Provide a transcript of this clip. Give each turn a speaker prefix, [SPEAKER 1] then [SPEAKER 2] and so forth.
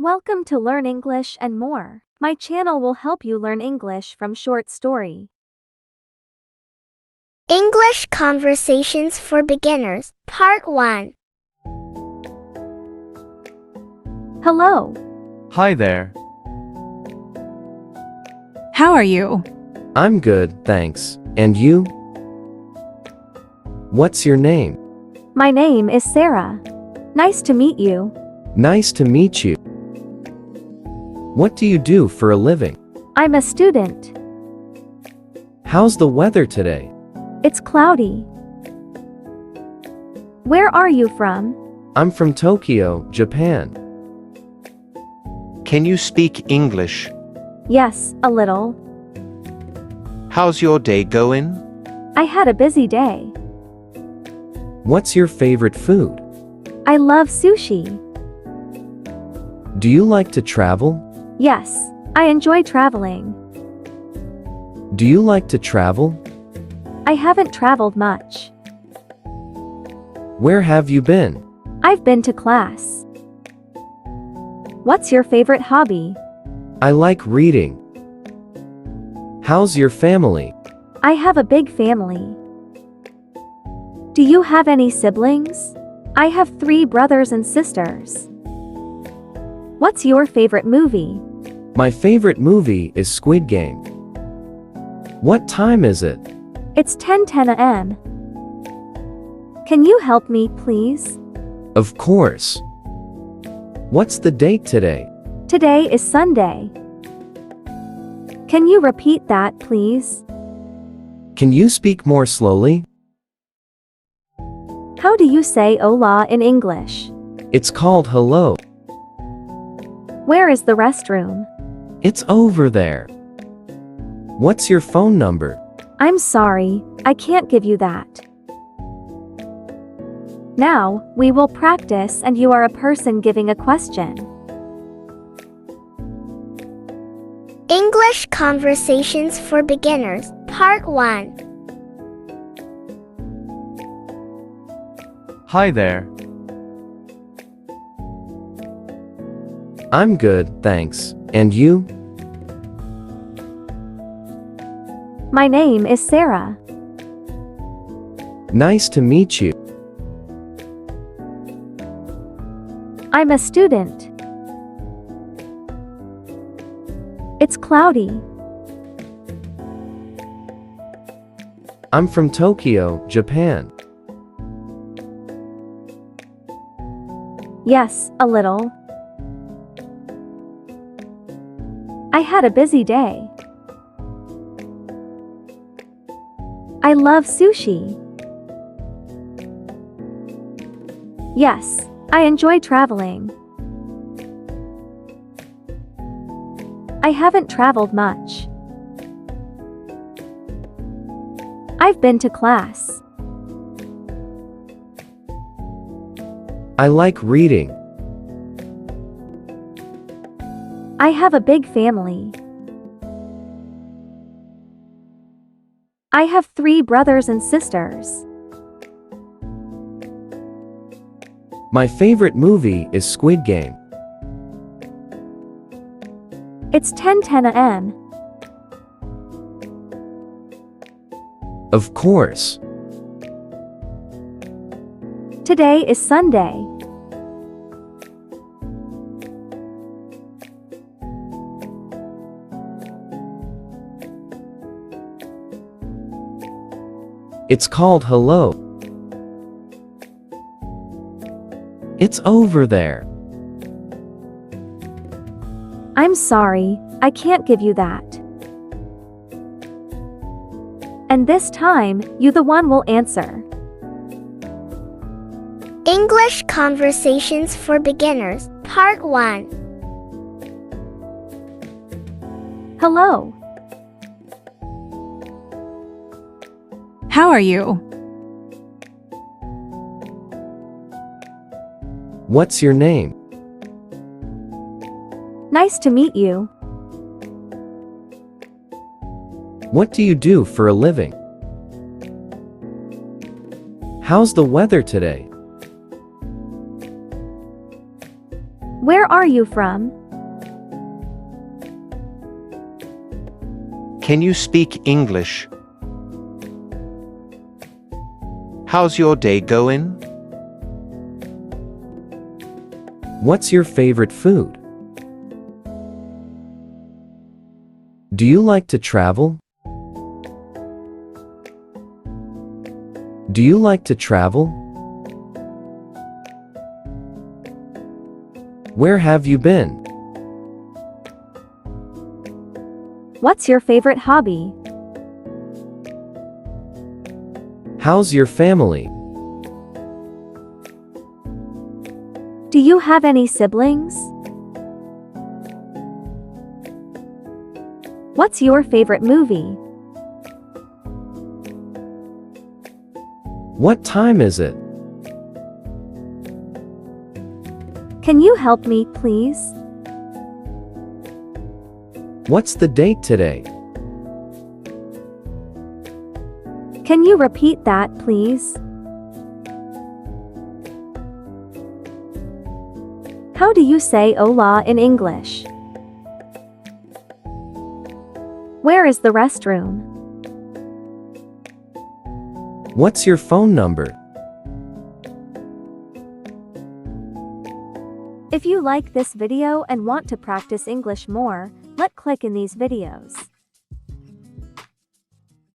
[SPEAKER 1] Welcome to Learn English and More. My channel will help you learn English from short story.
[SPEAKER 2] English Conversations for Beginners, Part 1.
[SPEAKER 1] Hello.
[SPEAKER 3] Hi there.
[SPEAKER 4] How are you?
[SPEAKER 3] I'm good, thanks. And you? What's your name?
[SPEAKER 1] My name is Sarah. Nice to meet you.
[SPEAKER 3] Nice to meet you. What do you do for a living?
[SPEAKER 1] I'm a student.
[SPEAKER 3] How's the weather today?
[SPEAKER 1] It's cloudy. Where are you from?
[SPEAKER 3] I'm from Tokyo, Japan.
[SPEAKER 5] Can you speak English?
[SPEAKER 1] Yes, a little.
[SPEAKER 5] How's your day going?
[SPEAKER 1] I had a busy day.
[SPEAKER 3] What's your favorite food?
[SPEAKER 1] I love sushi.
[SPEAKER 3] Do you like to travel?
[SPEAKER 1] Yes, I enjoy traveling.
[SPEAKER 3] Do you like to travel?
[SPEAKER 1] I haven't traveled much.
[SPEAKER 3] Where have you been?
[SPEAKER 1] I've been to class. What's your favorite hobby?
[SPEAKER 3] I like reading. How's your family?
[SPEAKER 1] I have a big family. Do you have any siblings? I have 3 brothers and sisters. What's your favorite movie?
[SPEAKER 3] My favorite movie is Squid Game. What time is it?
[SPEAKER 1] It's 10:10 a.m. Can you help me, please?
[SPEAKER 3] Of course. What's the date today?
[SPEAKER 1] Today is Sunday. Can you repeat that, please?
[SPEAKER 3] Can you speak more slowly?
[SPEAKER 1] How do you say hola in English?
[SPEAKER 3] It's called hello.
[SPEAKER 1] Where is the restroom?
[SPEAKER 3] It's over there. What's your phone number?
[SPEAKER 1] I'm sorry, I can't give you that. Now, we will practice and you are a person giving a question.
[SPEAKER 2] English Conversations for Beginners, Part 1.
[SPEAKER 3] Hi there. I'm good, thanks. And you?
[SPEAKER 1] My name is Sarah.
[SPEAKER 3] Nice to meet you.
[SPEAKER 1] I'm a student. It's cloudy.
[SPEAKER 3] I'm from Tokyo, Japan.
[SPEAKER 1] Yes, a little. I had a busy day. I love sushi. Yes, I enjoy traveling. I haven't traveled much. I've been to class.
[SPEAKER 3] I like reading.
[SPEAKER 1] I have a big family. I have 3 brothers and sisters.
[SPEAKER 3] My favorite movie is Squid Game.
[SPEAKER 1] It's 10:10 a.m.
[SPEAKER 3] Of course.
[SPEAKER 1] Today is Sunday.
[SPEAKER 3] It's called hello. It's over there.
[SPEAKER 1] I'm sorry, I can't give you that. And this time, you the one will answer.
[SPEAKER 2] English Conversations for Beginners, Part 1.
[SPEAKER 1] Hello.
[SPEAKER 4] How are you?
[SPEAKER 3] What's your name?
[SPEAKER 1] Nice to meet you.
[SPEAKER 3] What do you do for a living? How's the weather today?
[SPEAKER 1] Where are you from?
[SPEAKER 5] Can you speak English? How's your day going?
[SPEAKER 3] What's your favorite food? Do you like to travel? Do you like to travel? Where have you been?
[SPEAKER 1] What's your favorite hobby?
[SPEAKER 3] How's your family?
[SPEAKER 1] Do you have any siblings? What's your favorite movie?
[SPEAKER 3] What time is it?
[SPEAKER 1] Can you help me, please?
[SPEAKER 3] What's the date today?
[SPEAKER 1] Can you repeat that, please? How do you say hola in English? Where is the restroom?
[SPEAKER 3] What's your phone number?
[SPEAKER 1] If you like this video and want to practice English more, click in these videos.